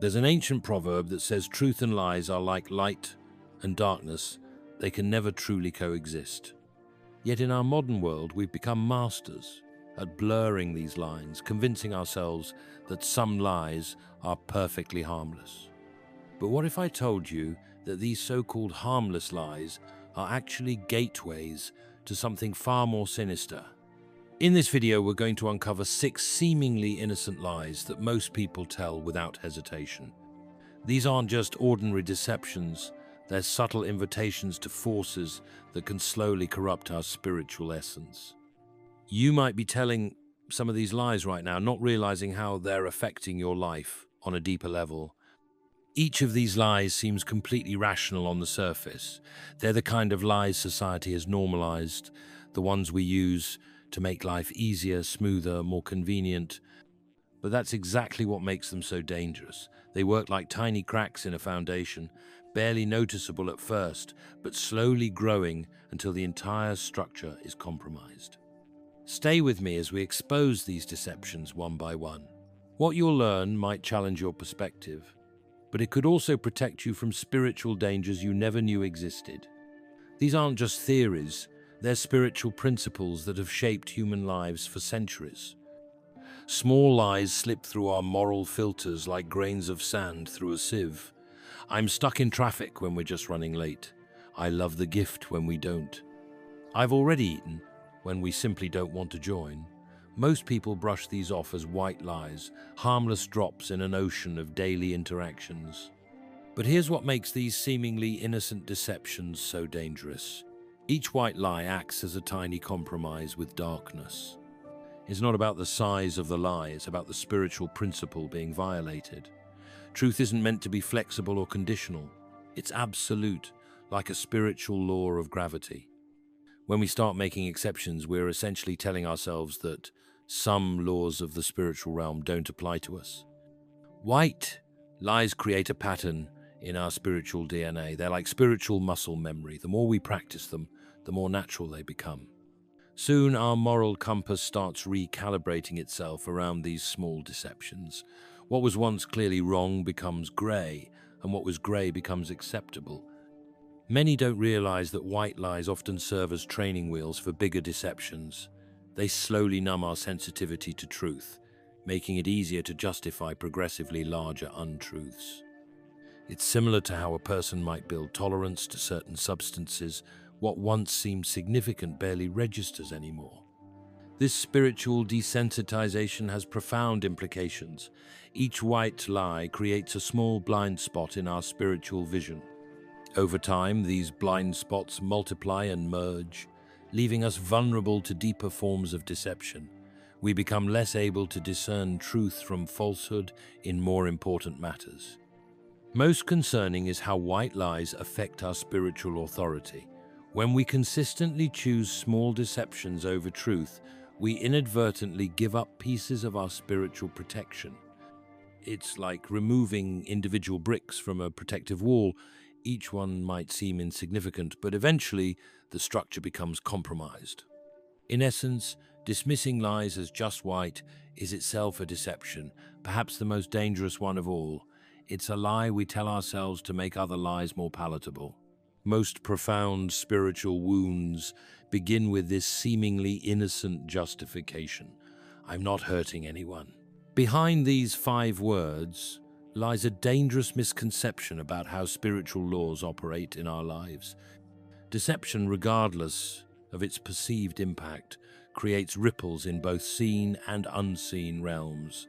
There's an ancient proverb that says truth and lies are like light and darkness. They can never truly coexist. Yet in our modern world, we've become masters at blurring these lines, convincing ourselves that some lies are perfectly harmless. But what if I told you that these so-called harmless lies are actually gateways to something far more sinister? In this video, we're going to uncover 6 seemingly innocent lies that most people tell without hesitation. These aren't just ordinary deceptions, they're subtle invitations to forces that can slowly corrupt our spiritual essence. You might be telling some of these lies right now, not realizing how they're affecting your life on a deeper level. Each of these lies seems completely rational on the surface. They're the kind of lies society has normalized, the ones we use to make life easier, smoother, more convenient. But that's exactly what makes them so dangerous. They work like tiny cracks in a foundation, barely noticeable at first, but slowly growing until the entire structure is compromised. Stay with me as we expose these deceptions one by one. What you'll learn might challenge your perspective, but it could also protect you from spiritual dangers you never knew existed. These aren't just theories, they're spiritual principles that have shaped human lives for centuries. Small lies slip through our moral filters like grains of sand through a sieve. I'm stuck in traffic when we're just running late. I love the gift when we don't. I've already eaten when we simply don't want to join. Most people brush these off as white lies, harmless drops in an ocean of daily interactions. But here's what makes these seemingly innocent deceptions so dangerous. Each white lie acts as a tiny compromise with darkness. It's not about the size of the lie, it's about the spiritual principle being violated. Truth isn't meant to be flexible or conditional. It's absolute, like a spiritual law of gravity. When we start making exceptions, we're essentially telling ourselves that some laws of the spiritual realm don't apply to us. White lies create a pattern in our spiritual DNA. They're like spiritual muscle memory. The more we practice them, the more natural they become. Soon, our moral compass starts recalibrating itself around these small deceptions. What was once clearly wrong becomes grey, and what was grey becomes acceptable. Many don't realize that white lies often serve as training wheels for bigger deceptions. They slowly numb our sensitivity to truth, making it easier to justify progressively larger untruths. It's similar to how a person might build tolerance to certain substances. What once seemed significant barely registers anymore. This spiritual desensitization has profound implications. Each white lie creates a small blind spot in our spiritual vision. Over time, these blind spots multiply and merge, leaving us vulnerable to deeper forms of deception. We become less able to discern truth from falsehood in more important matters. Most concerning is how white lies affect our spiritual authority. When we consistently choose small deceptions over truth, we inadvertently give up pieces of our spiritual protection. It's like removing individual bricks from a protective wall. Each one might seem insignificant, but eventually the structure becomes compromised. In essence, dismissing lies as just white is itself a deception, perhaps the most dangerous one of all. It's a lie we tell ourselves to make other lies more palatable. Most profound spiritual wounds begin with this seemingly innocent justification. I'm not hurting anyone. Behind these 5 words lies a dangerous misconception about how spiritual laws operate in our lives. Deception, regardless of its perceived impact, creates ripples in both seen and unseen realms.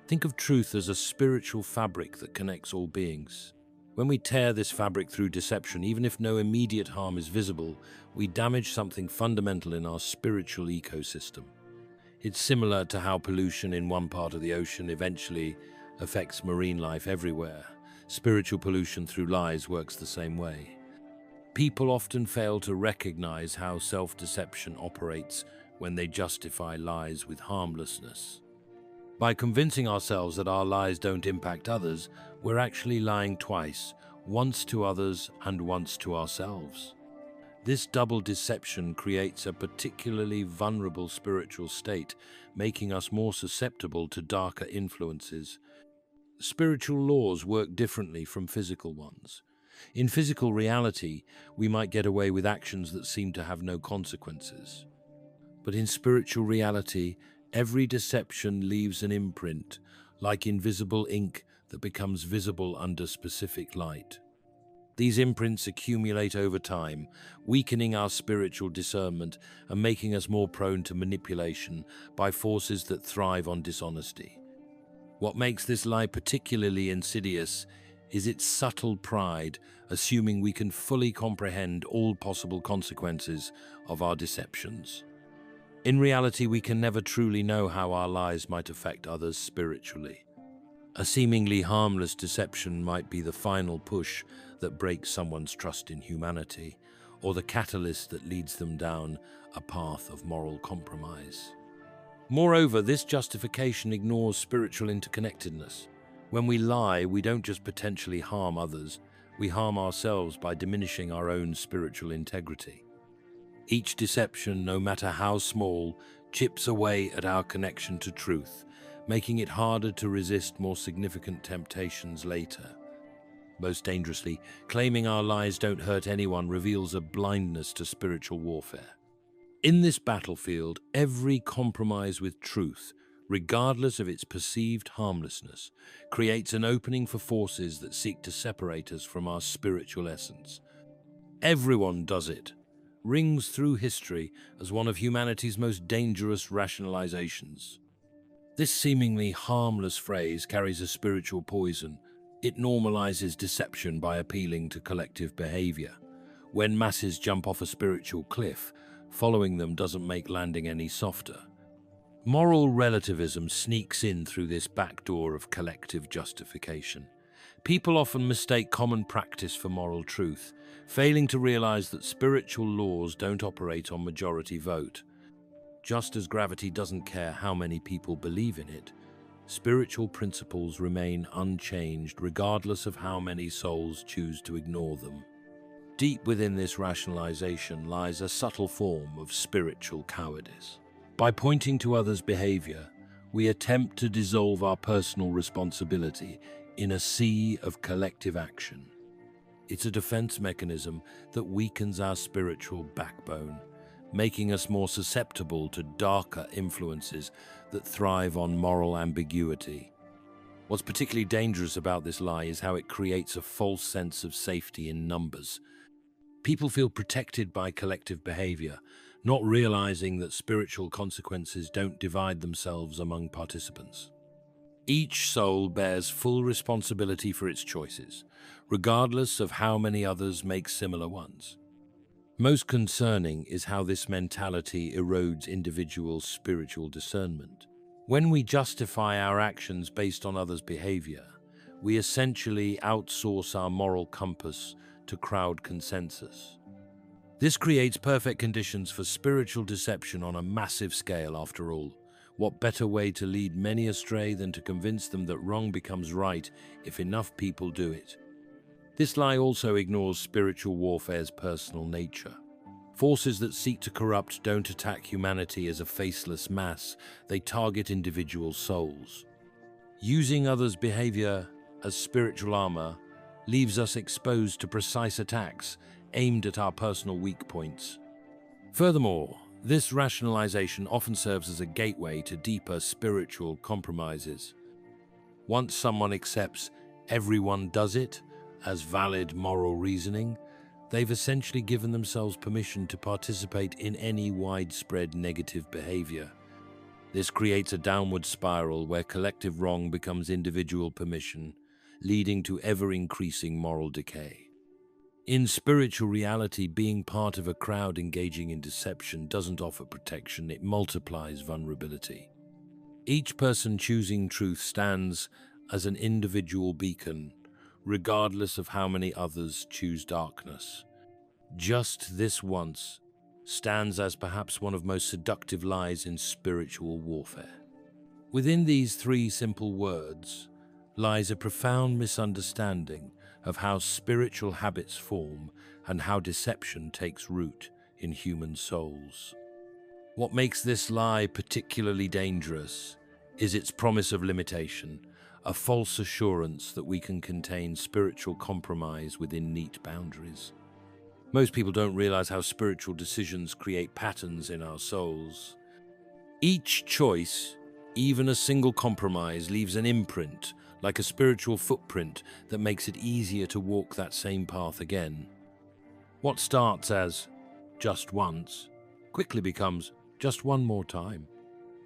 Think of truth as a spiritual fabric that connects all beings. When we tear this fabric through deception, even if no immediate harm is visible, we damage something fundamental in our spiritual ecosystem. It's similar to how pollution in one part of the ocean eventually affects marine life everywhere. Spiritual pollution through lies works the same way. People often fail to recognize how self-deception operates when they justify lies with harmlessness. By convincing ourselves that our lies don't impact others, we're actually lying twice, once to others and once to ourselves. This double deception creates a particularly vulnerable spiritual state, making us more susceptible to darker influences. Spiritual laws work differently from physical ones. In physical reality, we might get away with actions that seem to have no consequences. But in spiritual reality, every deception leaves an imprint, like invisible ink that becomes visible under specific light. These imprints accumulate over time, weakening our spiritual discernment and making us more prone to manipulation by forces that thrive on dishonesty. What makes this lie particularly insidious is its subtle pride, assuming we can fully comprehend all possible consequences of our deceptions. In reality, we can never truly know how our lies might affect others spiritually. A seemingly harmless deception might be the final push that breaks someone's trust in humanity, or the catalyst that leads them down a path of moral compromise. Moreover, this justification ignores spiritual interconnectedness. When we lie, we don't just potentially harm others, we harm ourselves by diminishing our own spiritual integrity. Each deception, no matter how small, chips away at our connection to truth, making it harder to resist more significant temptations later. Most dangerously, claiming our lies don't hurt anyone reveals a blindness to spiritual warfare. In this battlefield, every compromise with truth, regardless of its perceived harmlessness, creates an opening for forces that seek to separate us from our spiritual essence. Everyone does it rings through history as one of humanity's most dangerous rationalizations. This seemingly harmless phrase carries a spiritual poison. It normalizes deception by appealing to collective behavior. When masses jump off a spiritual cliff, following them doesn't make landing any softer. Moral relativism sneaks in through this back door of collective justification. People often mistake common practice for moral truth, failing to realize that spiritual laws don't operate on majority vote. Just as gravity doesn't care how many people believe in it, spiritual principles remain unchanged regardless of how many souls choose to ignore them. Deep within this rationalization lies a subtle form of spiritual cowardice. By pointing to others' behavior, we attempt to dissolve our personal responsibility in a sea of collective action. It's a defense mechanism that weakens our spiritual backbone, making us more susceptible to darker influences that thrive on moral ambiguity. What's particularly dangerous about this lie is how it creates a false sense of safety in numbers. People feel protected by collective behavior, not realizing that spiritual consequences don't divide themselves among participants. Each soul bears full responsibility for its choices, regardless of how many others make similar ones. Most concerning is how this mentality erodes individual spiritual discernment. When we justify our actions based on others' behavior, we essentially outsource our moral compass to crowd consensus. This creates perfect conditions for spiritual deception on a massive scale, after all. What better way to lead many astray than to convince them that wrong becomes right if enough people do it? This lie also ignores spiritual warfare's personal nature. Forces that seek to corrupt don't attack humanity as a faceless mass, they target individual souls. Using others' behavior as spiritual armor leaves us exposed to precise attacks aimed at our personal weak points. Furthermore, this rationalization often serves as a gateway to deeper spiritual compromises. Once someone accepts everyone does it as valid moral reasoning, they've essentially given themselves permission to participate in any widespread negative behavior. This creates a downward spiral where collective wrong becomes individual permission, leading to ever-increasing moral decay. In spiritual reality, being part of a crowd engaging in deception doesn't offer protection, it multiplies vulnerability. Each person choosing truth stands as an individual beacon, regardless of how many others choose darkness. Just this once stands as perhaps one of most seductive lies in spiritual warfare. Within these three simple words lies a profound misunderstanding of how spiritual habits form and how deception takes root in human souls. What makes this lie particularly dangerous is its promise of limitation. a false assurance that we can contain spiritual compromise within neat boundaries. Most people don't realize how spiritual decisions create patterns in our souls. Each choice, even a single compromise, leaves an imprint, like a spiritual footprint that makes it easier to walk that same path again. What starts as just once quickly becomes just one more time,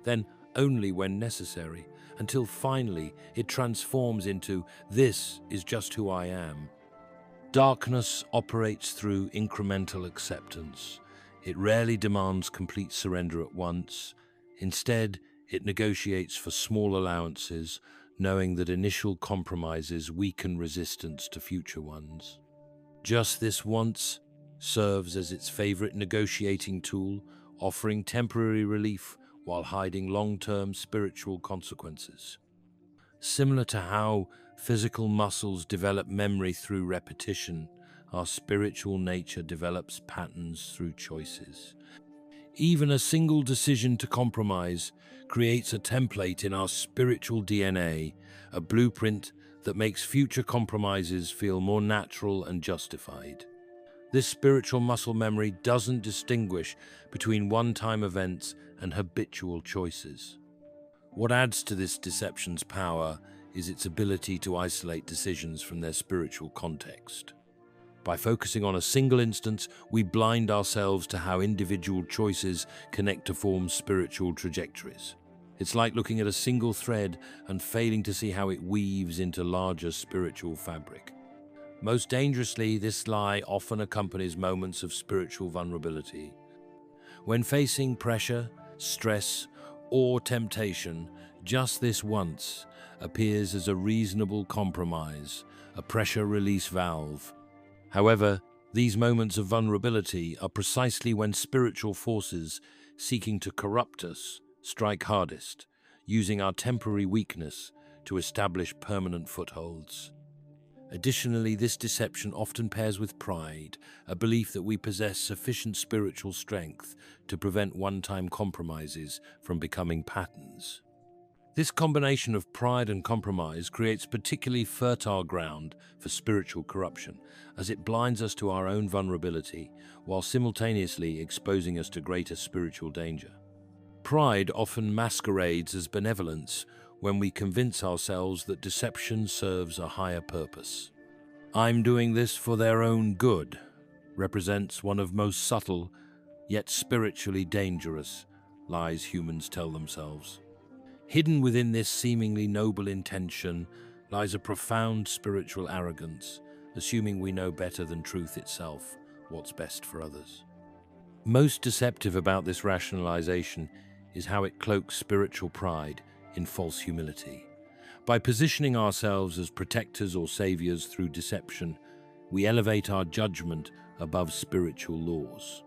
then only when necessary, until finally it transforms into this is just who I am. Darkness operates through incremental acceptance. It rarely demands complete surrender at once. Instead, it negotiates for small allowances, knowing that initial compromises weaken resistance to future ones. Just this once serves as its favorite negotiating tool, offering temporary relief while hiding long-term spiritual consequences. Similar to how physical muscles develop memory through repetition, our spiritual nature develops patterns through choices. Even a single decision to compromise creates a template in our spiritual DNA, a blueprint that makes future compromises feel more natural and justified. This spiritual muscle memory doesn't distinguish between one-time events and habitual choices. What adds to this deception's power is its ability to isolate decisions from their spiritual context. By focusing on a single instance, we blind ourselves to how individual choices connect to form spiritual trajectories. It's like looking at a single thread and failing to see how it weaves into larger spiritual fabric. Most dangerously, this lie often accompanies moments of spiritual vulnerability. When facing pressure, stress, or temptation, just this once appears as a reasonable compromise, a pressure release valve. However, these moments of vulnerability are precisely when spiritual forces seeking to corrupt us strike hardest, using our temporary weakness to establish permanent footholds. Additionally, this deception often pairs with pride, a belief that we possess sufficient spiritual strength to prevent one-time compromises from becoming patterns. This combination of pride and compromise creates particularly fertile ground for spiritual corruption, as it blinds us to our own vulnerability while simultaneously exposing us to greater spiritual danger. Pride often masquerades as benevolence when we convince ourselves that deception serves a higher purpose. "I'm doing this for their own good" represents one of most subtle, yet spiritually dangerous, lies humans tell themselves. Hidden within this seemingly noble intention lies a profound spiritual arrogance, assuming we know better than truth itself what's best for others. Most deceptive about this rationalization is how it cloaks spiritual pride in false humility. By positioning ourselves as protectors or saviors through deception, we elevate our judgment above spiritual laws.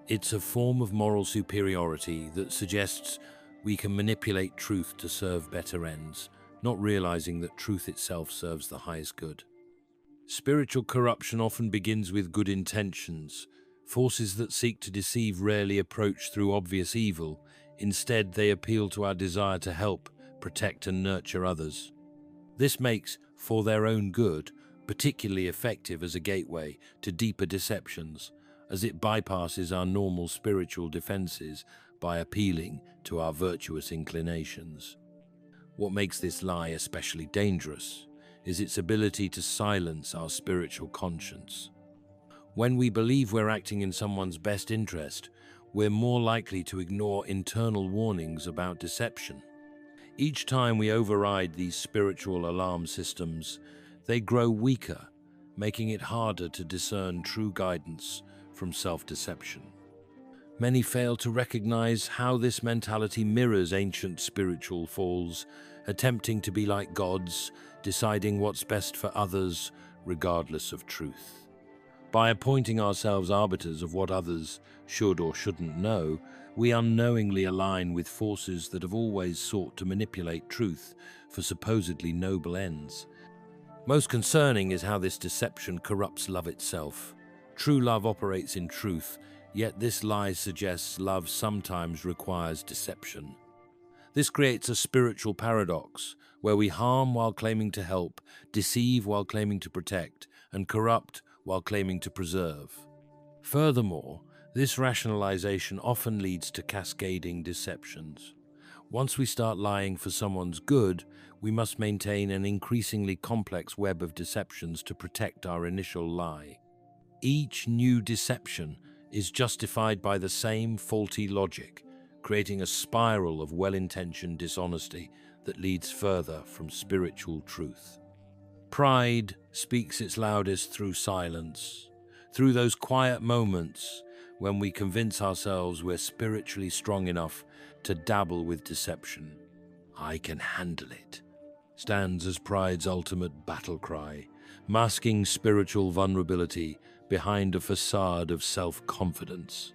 It's a form of moral superiority that suggests we can manipulate truth to serve better ends, not realizing that truth itself serves the highest good. Spiritual corruption often begins with good intentions. Forces that seek to deceive rarely approach through obvious evil. Instead, they appeal to our desire to help, protect, and nurture others. This makes "for their own good" particularly effective as a gateway to deeper deceptions, as it bypasses our normal spiritual defenses by appealing to our virtuous inclinations. What makes this lie especially dangerous is its ability to silence our spiritual conscience. When we believe we're acting in someone's best interest, we're more likely to ignore internal warnings about deception. Each time we override these spiritual alarm systems, they grow weaker, making it harder to discern true guidance from self-deception. Many fail to recognize how this mentality mirrors ancient spiritual falls, attempting to be like gods, deciding what's best for others, regardless of truth. By appointing ourselves arbiters of what others should or shouldn't know, we unknowingly align with forces that have always sought to manipulate truth for supposedly noble ends. Most concerning is how this deception corrupts love itself. True love operates in truth, yet this lie suggests love sometimes requires deception. This creates a spiritual paradox where we harm while claiming to help, deceive while claiming to protect, and corrupt while claiming to preserve. Furthermore, this rationalization often leads to cascading deceptions. Once we start lying for someone's good, we must maintain an increasingly complex web of deceptions to protect our initial lie. Each new deception is justified by the same faulty logic, creating a spiral of well-intentioned dishonesty that leads further from spiritual truth. Pride speaks its loudest through silence, through those quiet moments when we convince ourselves we're spiritually strong enough to dabble with deception. "I can handle it," stands as pride's ultimate battle cry, masking spiritual vulnerability behind a facade of self-confidence.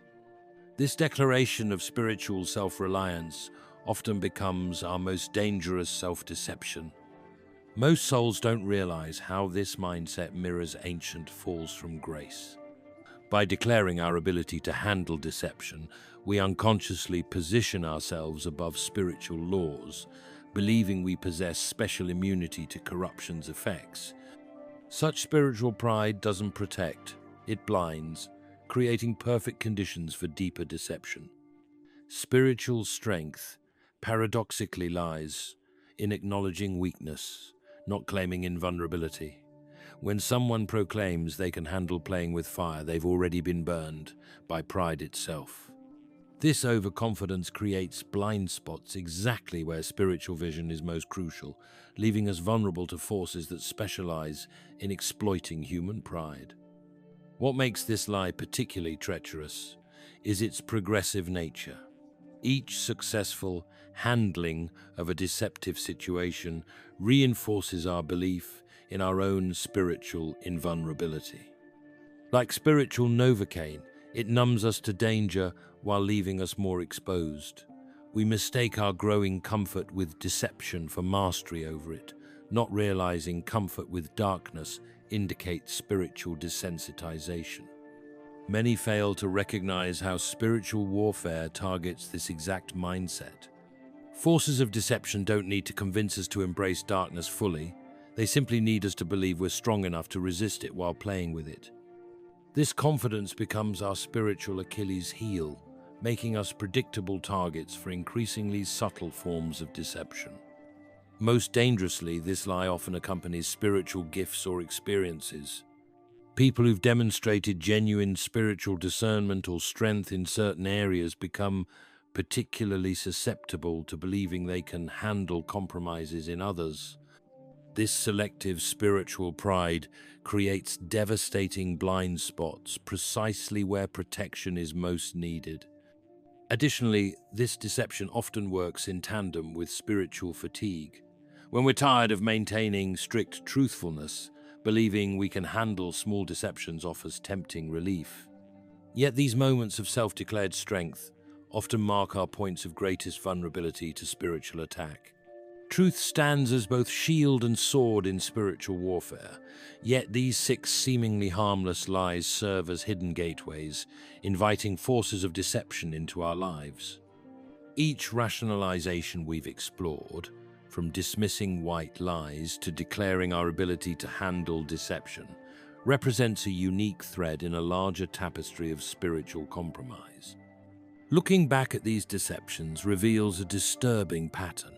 This declaration of spiritual self-reliance often becomes our most dangerous self-deception. Most souls don't realize how this mindset mirrors ancient falls from grace. By declaring our ability to handle deception, we unconsciously position ourselves above spiritual laws, believing we possess special immunity to corruption's effects. Such spiritual pride doesn't protect, it blinds, creating perfect conditions for deeper deception. Spiritual strength paradoxically lies in acknowledging weakness, not claiming invulnerability. When someone proclaims they can handle playing with fire, they've already been burned by pride itself. This overconfidence creates blind spots exactly where spiritual vision is most crucial, leaving us vulnerable to forces that specialize in exploiting human pride. What makes this lie particularly treacherous is its progressive nature. Each successful handling of a deceptive situation reinforces our belief in our own spiritual invulnerability. Like spiritual Novocaine, it numbs us to danger while leaving us more exposed. We mistake our growing comfort with deception for mastery over it, not realizing comfort with darkness indicates spiritual desensitization. Many fail to recognize how spiritual warfare targets this exact mindset. Forces of deception don't need to convince us to embrace darkness fully. They simply need us to believe we're strong enough to resist it while playing with it. This confidence becomes our spiritual Achilles heel, making us predictable targets for increasingly subtle forms of deception. Most dangerously, this lie often accompanies spiritual gifts or experiences. People who've demonstrated genuine spiritual discernment or strength in certain areas become particularly susceptible to believing they can handle compromises in others. This selective spiritual pride creates devastating blind spots precisely where protection is most needed. Additionally, this deception often works in tandem with spiritual fatigue. When we're tired of maintaining strict truthfulness, believing we can handle small deceptions offers tempting relief. Yet these moments of self-declared strength often mark our points of greatest vulnerability to spiritual attack. Truth stands as both shield and sword in spiritual warfare, yet these 6 seemingly harmless lies serve as hidden gateways, inviting forces of deception into our lives. Each rationalization we've explored, from dismissing white lies to declaring our ability to handle deception, represents a unique thread in a larger tapestry of spiritual compromise. Looking back at these deceptions reveals a disturbing pattern.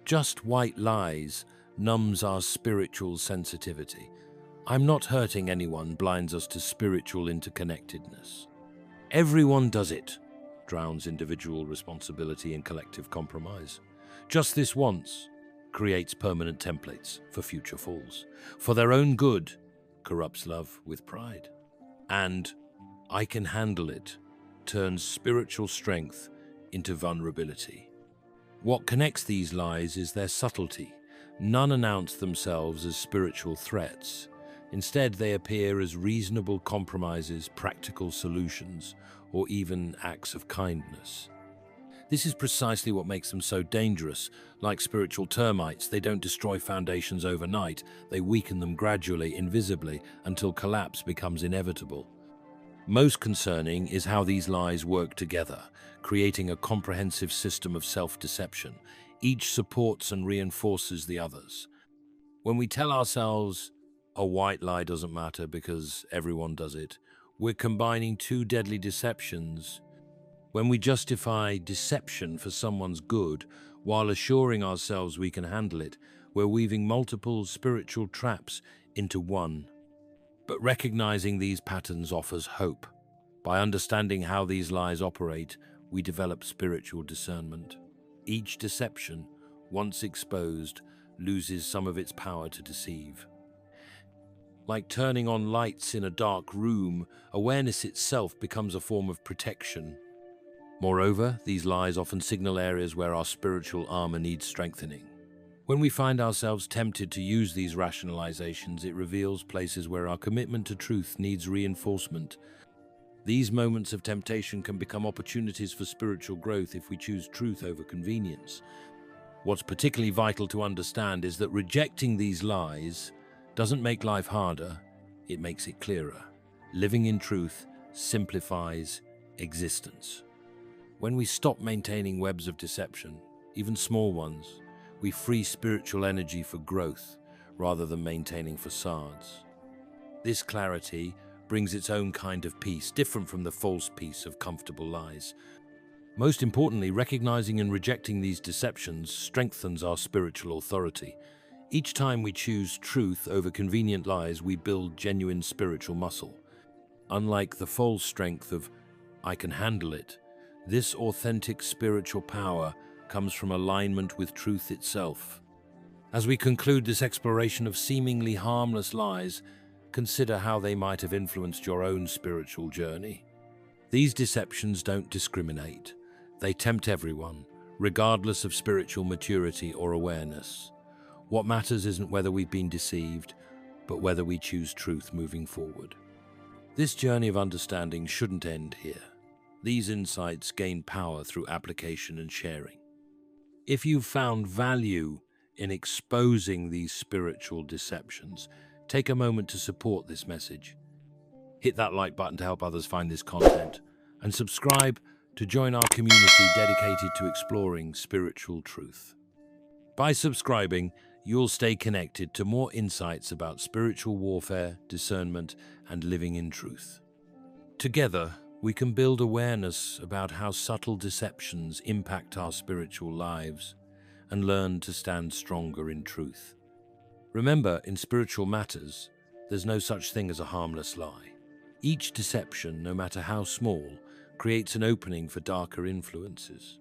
Just white lies numbs our spiritual sensitivity. "I'm not hurting anyone" blinds us to spiritual interconnectedness. "Everyone does it" drowns individual responsibility in collective compromise. "Just this once" creates permanent templates for future falls. "For their own good" corrupts love with pride. And "I can handle it" turns spiritual strength into vulnerability. What connects these lies is their subtlety. None announce themselves as spiritual threats. Instead, they appear as reasonable compromises, practical solutions, or even acts of kindness. This is precisely what makes them so dangerous. Like spiritual termites, they don't destroy foundations overnight. They weaken them gradually, invisibly, until collapse becomes inevitable. Most concerning is how these lies work together, creating a comprehensive system of self-deception. Each supports and reinforces the others. When we tell ourselves, a white lie doesn't matter because everyone does it, we're combining two deadly deceptions. When we justify deception for someone's good while assuring ourselves we can handle it, we're weaving multiple spiritual traps into one. But recognizing these patterns offers hope. By understanding how these lies operate, we develop spiritual discernment. Each deception, once exposed, loses some of its power to deceive. Like turning on lights in a dark room, awareness itself becomes a form of protection. Moreover, these lies often signal areas where our spiritual armor needs strengthening. When we find ourselves tempted to use these rationalizations, it reveals places where our commitment to truth needs reinforcement. These moments of temptation can become opportunities for spiritual growth if we choose truth over convenience. What's particularly vital to understand is that rejecting these lies doesn't make life harder, it makes it clearer. Living in truth simplifies existence. When we stop maintaining webs of deception, even small ones, we free spiritual energy for growth rather than maintaining facades. This clarity brings its own kind of peace, different from the false peace of comfortable lies. Most importantly, recognizing and rejecting these deceptions strengthens our spiritual authority. Each time we choose truth over convenient lies, we build genuine spiritual muscle. Unlike the false strength of, "I can handle it," this authentic spiritual power comes from alignment with truth itself. As we conclude this exploration of seemingly harmless lies, consider how they might have influenced your own spiritual journey. These deceptions don't discriminate. They tempt everyone, regardless of spiritual maturity or awareness. What matters isn't whether we've been deceived, but whether we choose truth moving forward. This journey of understanding shouldn't end here. These insights gain power through application and sharing. If you've found value in exposing these spiritual deceptions, take a moment to support this message. Hit that like button to help others find this content, and subscribe to join our community dedicated to exploring spiritual truth. By subscribing, you'll stay connected to more insights about spiritual warfare, discernment, and living in truth. Together, we can build awareness about how subtle deceptions impact our spiritual lives and learn to stand stronger in truth. Remember, in spiritual matters, there's no such thing as a harmless lie. Each deception, no matter how small, creates an opening for darker influences.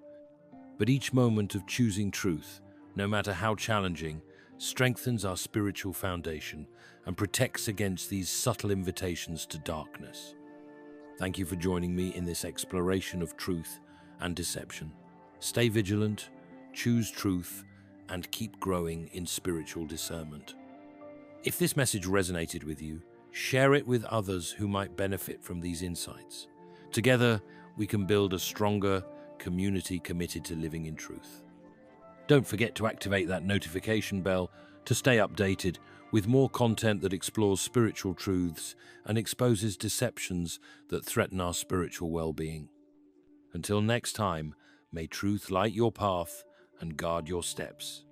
But each moment of choosing truth, no matter how challenging, strengthens our spiritual foundation and protects against these subtle invitations to darkness. Thank you for joining me in this exploration of truth and deception. Stay vigilant, choose truth, and keep growing in spiritual discernment. If this message resonated with you, share it with others who might benefit from these insights. Together, we can build a stronger community committed to living in truth. Don't forget to activate that notification bell to stay updated with more content that explores spiritual truths and exposes deceptions that threaten our spiritual well-being. Until next time, may truth light your path and guard your steps.